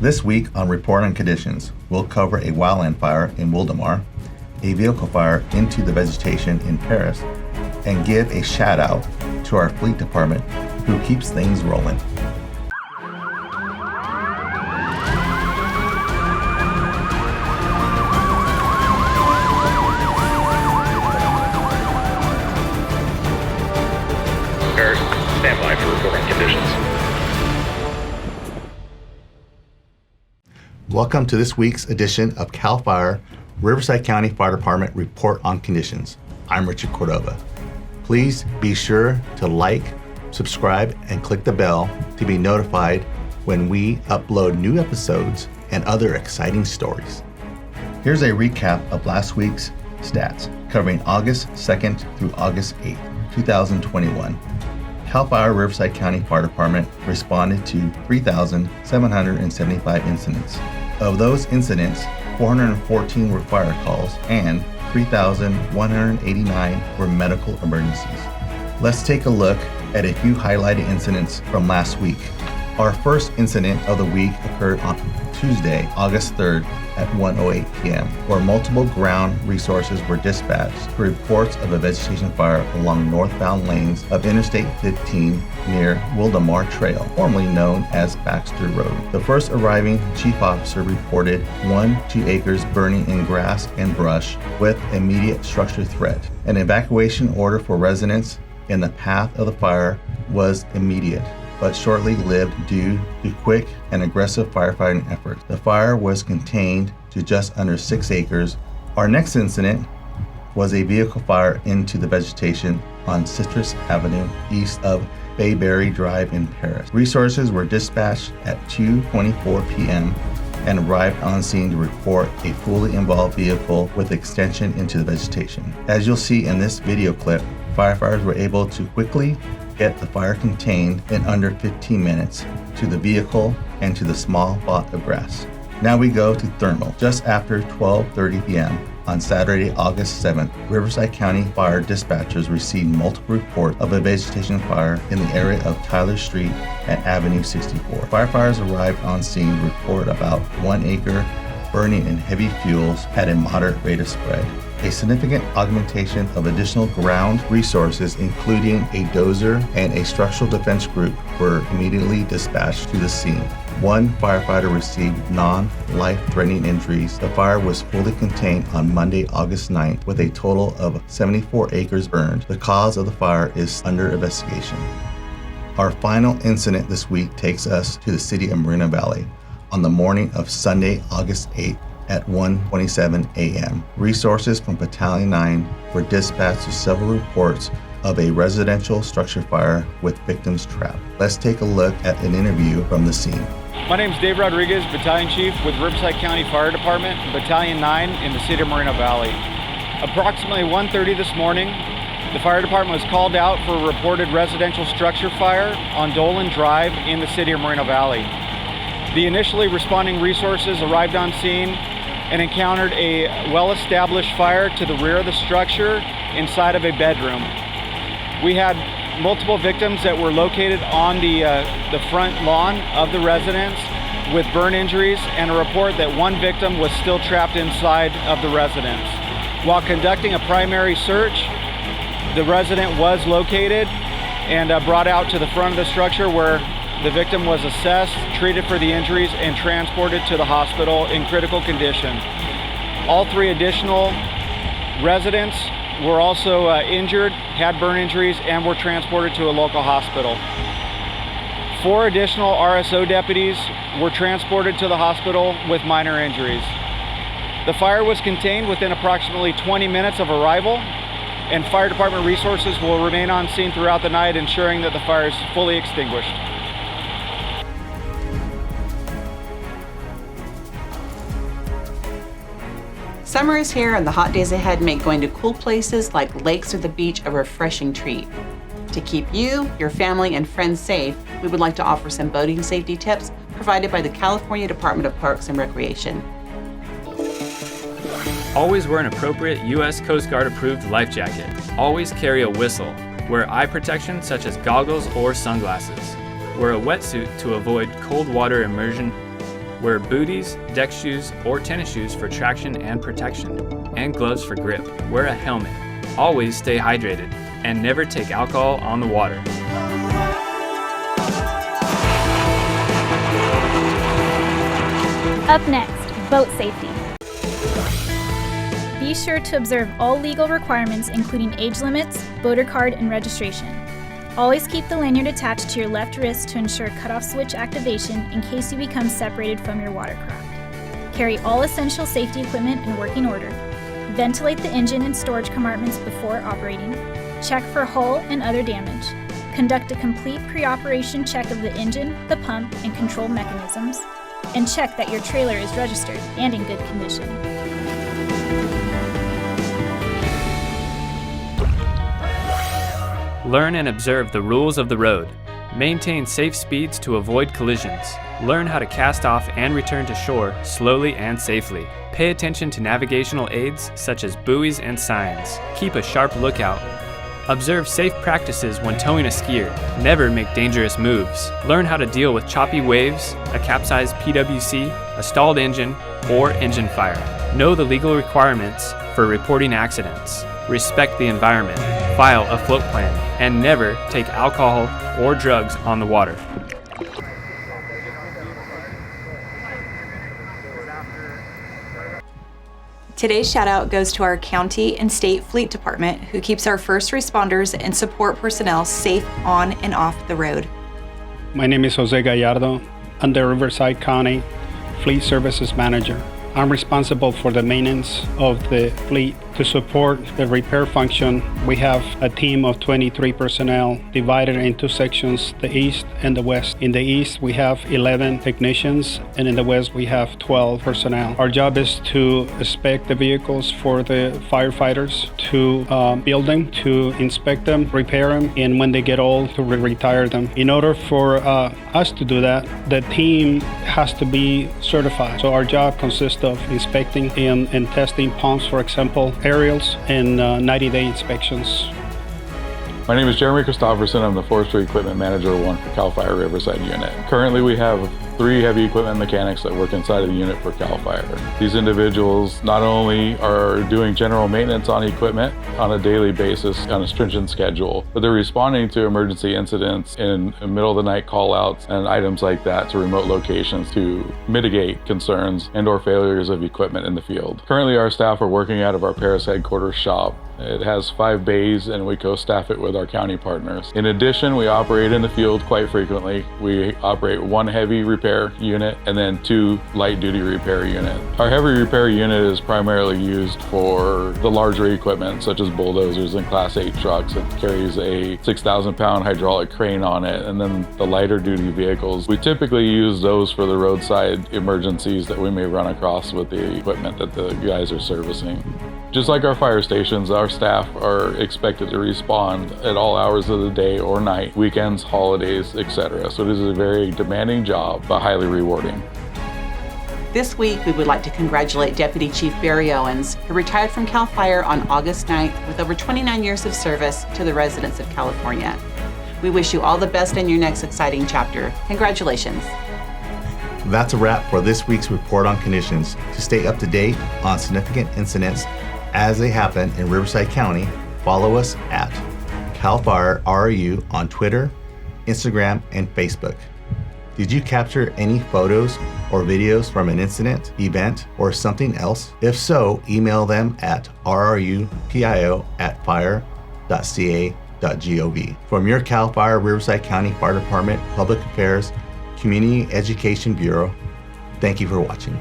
This week on Report on Conditions, we'll cover a wildland fire in Wildomar, a vehicle fire into the vegetation in Perris, and give a shout out to our fleet department who keeps things rolling. Perris, stand by for report on conditions. Welcome to this week's edition of CAL FIRE Riverside County Fire Department Report on Conditions. I'm Richard Cordova. Please be sure to like, subscribe, and click the bell to be notified when we upload new episodes and other exciting stories. Here's a recap of last week's stats covering August 2nd through August 8th, 2021. CAL FIRE Riverside County Fire Department responded to 3,775 incidents. Of those incidents, 414 were fire calls and 3,189 were medical emergencies. Let's take a look at a few highlighted incidents from last week. Our first incident of the week occurred on Tuesday, August 3rd at 1:08 p.m., where multiple ground resources were dispatched for reports of a vegetation fire along northbound lanes of Interstate 15 near Wildomar Trail, formerly known as Baxter Road. The first arriving chief officer reported 2 acres burning in grass and brush with immediate structure threat. An evacuation order for residents in the path of the fire was immediate, but shortly lived due to quick and aggressive firefighting efforts. The fire was contained to just under 6 acres. Our next incident was a vehicle fire into the vegetation on Citrus Avenue east of Bayberry Drive in Perris. Resources were dispatched at 2:24 p.m. and arrived on scene to report a fully involved vehicle with extension into the vegetation. As you'll see in this video clip, firefighters were able to quickly get the fire contained in under 15 minutes to the vehicle and to the small plot of grass. Now we go to thermal. Just after 12:30 p.m. on Saturday, August 7th, Riverside County Fire dispatchers received multiple reports of a vegetation fire in the area of Tyler Street and Avenue 64. Firefighters arrived on scene to report about 1 acre burning in heavy fuels at a moderate rate of spread. A significant augmentation of additional ground resources, including a dozer and a structural defense group, were immediately dispatched to the scene. 1 firefighter received non-life-threatening injuries. The fire was fully contained on Monday, August 9th, with a total of 74 acres burned. The cause of the fire is under investigation. Our final incident this week takes us to the city of Moreno Valley. On the morning of Sunday, August 8th, at 1:27 a.m. Resources from Battalion 9 were dispatched to several reports of a residential structure fire with victims trapped. Let's take a look at an interview from the scene. My name is Dave Rodriguez, Battalion Chief with Riverside County Fire Department, Battalion 9 in the city of Moreno Valley. Approximately 1:30 this morning, the fire department was called out for a reported residential structure fire on Dolan Drive in the city of Moreno Valley. The initially responding resources arrived on scene and encountered a well-established fire to the rear of the structure inside of a bedroom. We had multiple victims that were located on the front lawn of the residence with burn injuries, and a report that 1 victim was still trapped inside of the residence. While conducting a primary search, the resident was located and brought out to the front of the structure, where the victim was assessed, treated for the injuries, and transported to the hospital in critical condition. All 3 additional residents were also injured, had burn injuries, and were transported to a local hospital. 4 additional RSO deputies were transported to the hospital with minor injuries. The fire was contained within approximately 20 minutes of arrival, and fire department resources will remain on scene throughout the night, ensuring that the fire is fully extinguished. Summer is here, and the hot days ahead make going to cool places like lakes or the beach a refreshing treat. To keep you, your family, and friends safe, we would like to offer some boating safety tips provided by the California Department of Parks and Recreation. Always wear an appropriate U.S. Coast Guard approved life jacket. Always carry a whistle. Wear eye protection such as goggles or sunglasses. Wear a wetsuit to avoid cold water immersion. Wear booties, deck shoes, or tennis shoes for traction and protection, and gloves for grip. Wear a helmet. Always stay hydrated, and never take alcohol on the water. Up next, boat safety. Be sure to observe all legal requirements, including age limits, boater card, and registration. Always keep the lanyard attached to your left wrist to ensure cutoff switch activation in case you become separated from your watercraft. Carry all essential safety equipment in working order. Ventilate the engine and storage compartments before operating. Check for hull and other damage. Conduct a complete pre-operation check of the engine, the pump, and control mechanisms. And check that your trailer is registered and in good condition. Learn and observe the rules of the road. Maintain safe speeds to avoid collisions. Learn how to cast off and return to shore slowly and safely. Pay attention to navigational aids such as buoys and signs. Keep a sharp lookout. Observe safe practices when towing a skier. Never make dangerous moves. Learn how to deal with choppy waves, a capsized PWC, a stalled engine, or engine fire. Know the legal requirements for reporting accidents. Respect the environment. File a float plan. And never take alcohol or drugs on the water. Today's shout out goes to our county and state fleet department who keeps our first responders and support personnel safe on and off the road. My name is Jose Gallardo. I'm the Riverside County Fleet Services Manager. I'm responsible for the maintenance of the fleet. To support the repair function, we have a team of 23 personnel divided into sections, the east and the west. In the east, we have 11 technicians, and in the west, we have 12 personnel. Our job is to inspect the vehicles for the firefighters, to build them, to inspect them, repair them, and when they get old, to retire them. In order for us to do that, the team has to be certified. So our job consists of inspecting and testing pumps, for example, aerials, and 90-day inspections. My name is Jeremy Christopherson. I'm the Forestry Equipment Manager 1 for CAL FIRE Riverside Unit. Currently, we have 3 heavy equipment mechanics that work inside of the unit for CAL FIRE. These individuals not only are doing general maintenance on equipment on a daily basis on a stringent schedule, but they're responding to emergency incidents in middle of the night call-outs and items like that to remote locations to mitigate concerns and or failures of equipment in the field. Currently, our staff are working out of our Perris headquarters shop. It has 5 bays and we co-staff it with our county partners. In addition, we operate in the field quite frequently. We operate 1 heavy repair unit and then 2 light duty repair units. Our heavy repair unit is primarily used for the larger equipment such as bulldozers and Class 8 trucks. It carries a 6,000-pound hydraulic crane on it, and then the lighter duty vehicles, we typically use those for the roadside emergencies that we may run across with the equipment that the guys are servicing. Just like our fire stations, our staff are expected to respond at all hours of the day or night, weekends, holidays, etc. So it is a very demanding job, but highly rewarding. This week, we would like to congratulate Deputy Chief Barry Owens, who retired from CAL FIRE on August 9th with over 29 years of service to the residents of California. We wish you all the best in your next exciting chapter. Congratulations. That's a wrap for this week's Report on Conditions. To stay up to date on significant incidents as they happen in Riverside County, follow us at CAL FIRE RU on Twitter, Instagram, and Facebook. Did you capture any photos or videos from an incident, event, or something else? If so, email them at rrupio@fire.ca.gov. From your CAL FIRE Riverside County Fire Department Public Affairs Community Education Bureau, thank you for watching.